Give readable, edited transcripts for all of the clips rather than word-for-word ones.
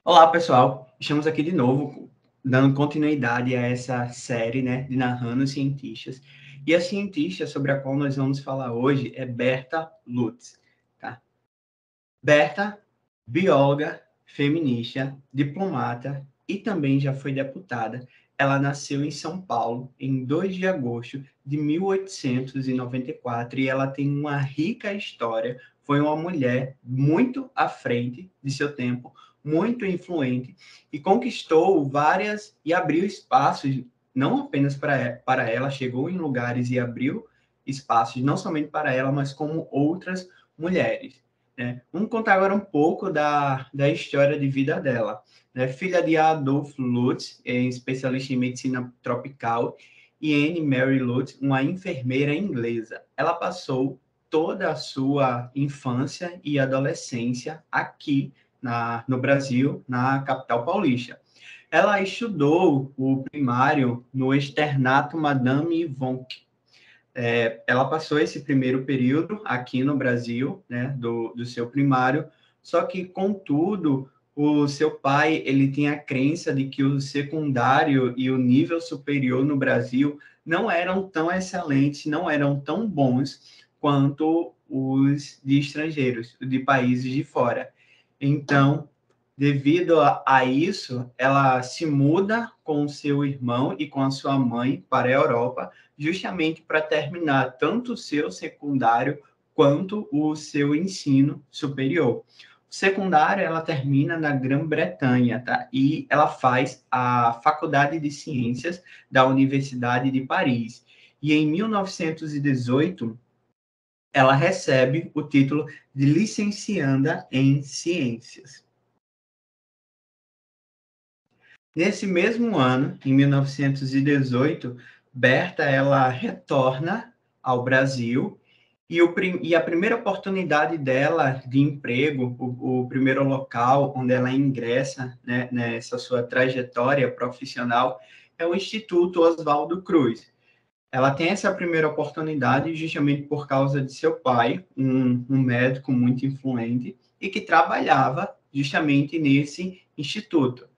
Olá, pessoal. Estamos aqui de novo, dando continuidade a essa série, né, de Narrando Cientistas. E a cientista sobre a qual nós vamos falar hoje é Berta Lutz, tá? Berta, bióloga, feminista, diplomata e também já foi deputada. Ela nasceu em São Paulo em 2 de agosto de 1894 e ela tem uma rica história. Foi uma mulher muito à frente de seu tempo, muito influente e conquistou várias e abriu espaços, não apenas para ela, chegou em lugares e abriu espaços não somente para ela, mas como outras mulheres. Né? Vamos contar agora um pouco da história de vida dela. Né? Filha de Adolf Lutz, especialista em medicina tropical, e Anne Mary Lutz, uma enfermeira inglesa. Ela passou toda a sua infância e adolescência aqui no Brasil, na capital paulista. Ela estudou o primário no externato Madame Vonck. Ela passou esse primeiro período aqui no Brasil, né, do seu primário, só que, contudo, o seu pai ele tinha a crença de que o secundário e o nível superior no Brasil não eram tão excelentes, não eram tão bons quanto os de estrangeiros, de países de fora. Então, devido a isso, ela se muda com o seu irmão e com a sua mãe para a Europa, justamente para terminar tanto o seu secundário quanto o seu ensino superior. O secundário ela termina na Grã-Bretanha, tá? E ela faz a Faculdade de Ciências da Universidade de Paris. E em 1918 ela recebe o título de licencianda em Ciências. Nesse mesmo ano, em 1918, Berta ela retorna ao Brasil e a primeira oportunidade dela de emprego, o primeiro local onde ela ingressa, né, nessa sua trajetória profissional, é o Instituto Oswaldo Cruz. Ela tem essa primeira oportunidade justamente por causa de seu pai, um médico muito influente, e que trabalhava justamente nesse instituto.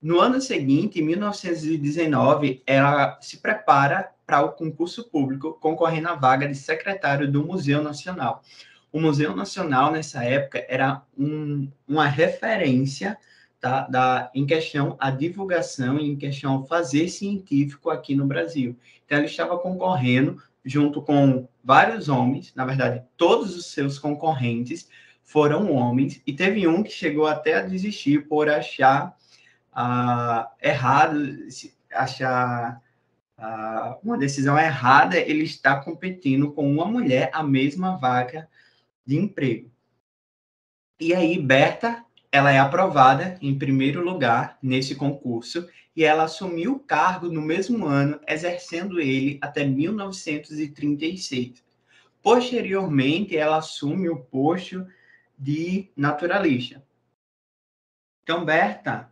No ano seguinte, em 1919, ela se prepara para o concurso público, concorrendo à vaga de secretário do Museu Nacional. O Museu Nacional, nessa época, era uma referência, tá, em questão a divulgação e em questão ao fazer científico aqui no Brasil. Então, ela estava concorrendo junto com vários homens, na verdade, todos os seus concorrentes foram homens, e teve um que chegou até a desistir por achar errado, achar uma decisão errada, ele está competindo com uma mulher a mesma vaga de emprego. E aí, Berta, ela é aprovada em primeiro lugar nesse concurso e ela assumiu o cargo no mesmo ano, exercendo ele até 1936. Posteriormente, ela assume o posto de naturalista. Então, Berta,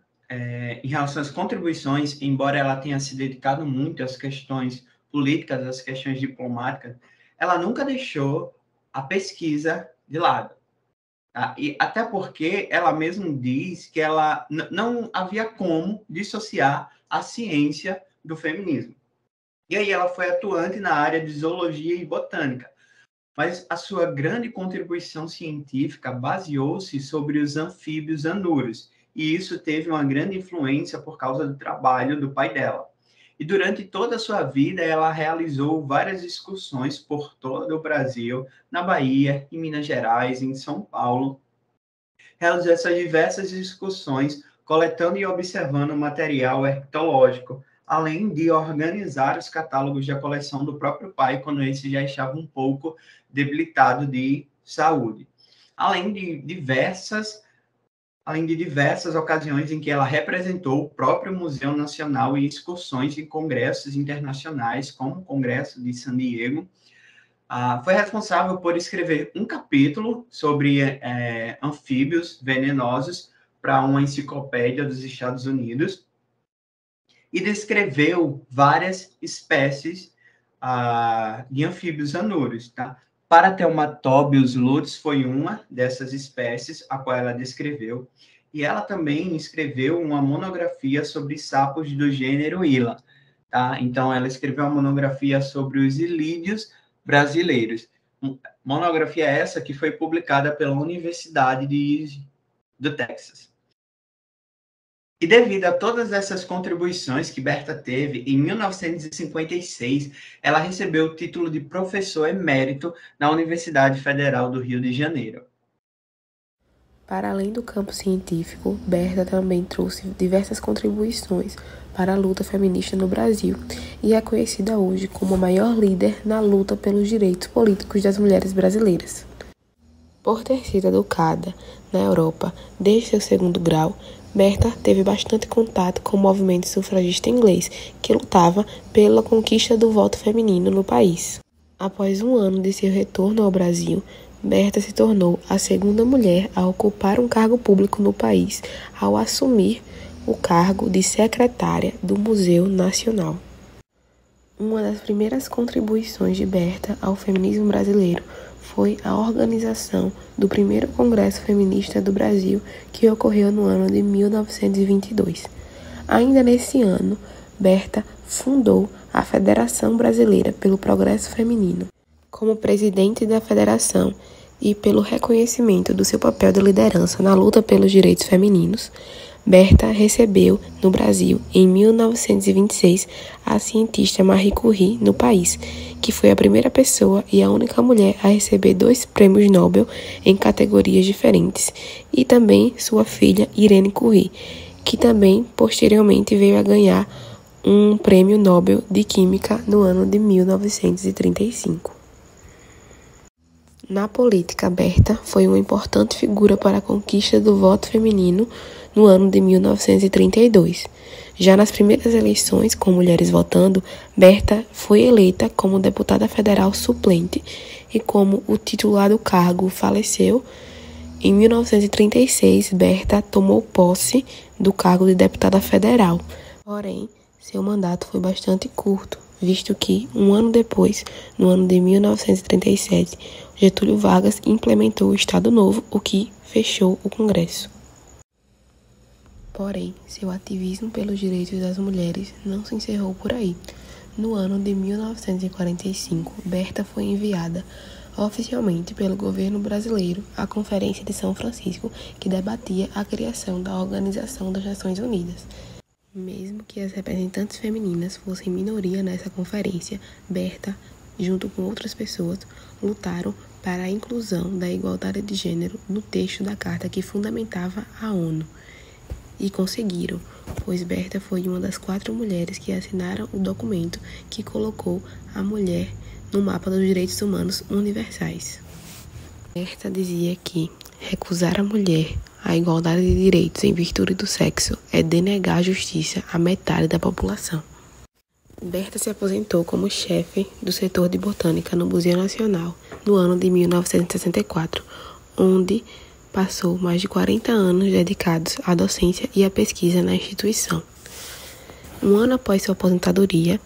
em relação às contribuições, embora ela tenha se dedicado muito às questões políticas, às questões diplomáticas, ela nunca deixou a pesquisa de lado. Tá? E até porque ela mesma diz que ela não havia como dissociar a ciência do feminismo. E aí ela foi atuante na área de zoologia e botânica, mas a sua grande contribuição científica baseou-se sobre os anfíbios anuros, e isso teve uma grande influência por causa do trabalho do pai dela. E durante toda a sua vida, ela realizou várias excursões por todo o Brasil, na Bahia, em Minas Gerais, em São Paulo. Realizou essas diversas excursões, coletando e observando material herpetológico, além de organizar os catálogos da coleção do próprio pai, quando esse já estava um pouco debilitado de saúde. Além de diversas ocasiões em que ela representou o próprio Museu Nacional em excursões em congressos internacionais, como o Congresso de San Diego. Foi responsável por escrever um capítulo sobre anfíbios venenosos para uma enciclopédia dos Estados Unidos e descreveu várias espécies de anfíbios anuros, tá? Paratheomatobius lutz foi uma dessas espécies, a qual ela descreveu. E ela também escreveu uma monografia sobre sapos do gênero Ila, tá? Então, ela escreveu uma monografia sobre os ilídeos brasileiros. Monografia essa que foi publicada pela Universidade do Texas. E devido a todas essas contribuições que Berta teve, em 1956, ela recebeu o título de professor emérito na Universidade Federal do Rio de Janeiro. Para além do campo científico, Berta também trouxe diversas contribuições para a luta feminista no Brasil e é conhecida hoje como a maior líder na luta pelos direitos políticos das mulheres brasileiras. Por ter sido educada na Europa desde seu segundo grau, Berta teve bastante contato com o movimento sufragista inglês, que lutava pela conquista do voto feminino no país. Após um ano de seu retorno ao Brasil, Berta se tornou a segunda mulher a ocupar um cargo público no país, ao assumir o cargo de secretária do Museu Nacional. Uma das primeiras contribuições de Berta ao feminismo brasileiro foi a organização do primeiro Congresso Feminista do Brasil, que ocorreu no ano de 1922. Ainda nesse ano, Berta fundou a Federação Brasileira pelo Progresso Feminino. Como presidente da federação e pelo reconhecimento do seu papel de liderança na luta pelos direitos femininos, Berta recebeu no Brasil, em 1926, a cientista Marie Curie no país, que foi a primeira pessoa e a única mulher a receber 2 prêmios Nobel em categorias diferentes, e também sua filha Irene Curie, que também posteriormente veio a ganhar um prêmio Nobel de Química no ano de 1935. Na política, Berta foi uma importante figura para a conquista do voto feminino no ano de 1932. Já nas primeiras eleições, com mulheres votando, Berta foi eleita como deputada federal suplente e como o titular do cargo faleceu, em 1936, Berta tomou posse do cargo de deputada federal. Porém, seu mandato foi bastante curto, visto que, um ano depois, no ano de 1937, Getúlio Vargas implementou o Estado Novo, o que fechou o Congresso. Porém, seu ativismo pelos direitos das mulheres não se encerrou por aí. No ano de 1945, Berta foi enviada oficialmente pelo governo brasileiro à Conferência de São Francisco, que debatia a criação da Organização das Nações Unidas. Mesmo que as representantes femininas fossem minoria nessa conferência, Berta, junto com outras pessoas, lutaram para a inclusão da igualdade de gênero no texto da carta que fundamentava a ONU. E conseguiram, pois Berta foi uma das 4 mulheres que assinaram o documento que colocou a mulher no mapa dos direitos humanos universais. Berta dizia que recusar a mulher a igualdade de direitos em virtude do sexo é denegar a justiça à metade da população. Berta se aposentou como chefe do setor de botânica no Museu Nacional no ano de 1964, onde passou mais de 40 anos dedicados à docência e à pesquisa na instituição. Um ano após sua aposentadoria,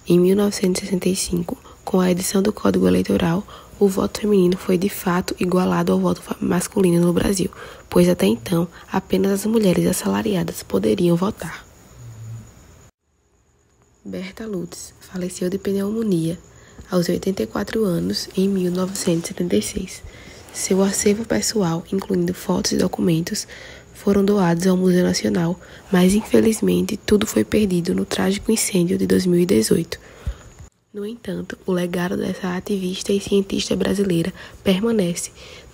em 1965, com a edição do Código Eleitoral, o voto feminino foi de fato igualado ao voto masculino no Brasil, pois até então apenas as mulheres assalariadas poderiam votar. Berta Lutz faleceu de pneumonia aos 84 anos em 1976. Seu acervo pessoal, incluindo fotos e documentos, foram doados ao Museu Nacional, mas infelizmente tudo foi perdido no trágico incêndio de 2018. No entanto, o legado dessa ativista e cientista brasileira permanece,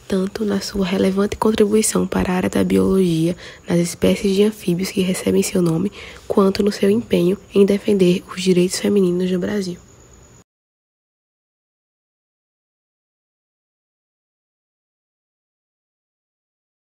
tanto na sua relevante contribuição para a área da biologia nas espécies de anfíbios que recebem seu nome, quanto no seu empenho em defender os direitos femininos no Brasil.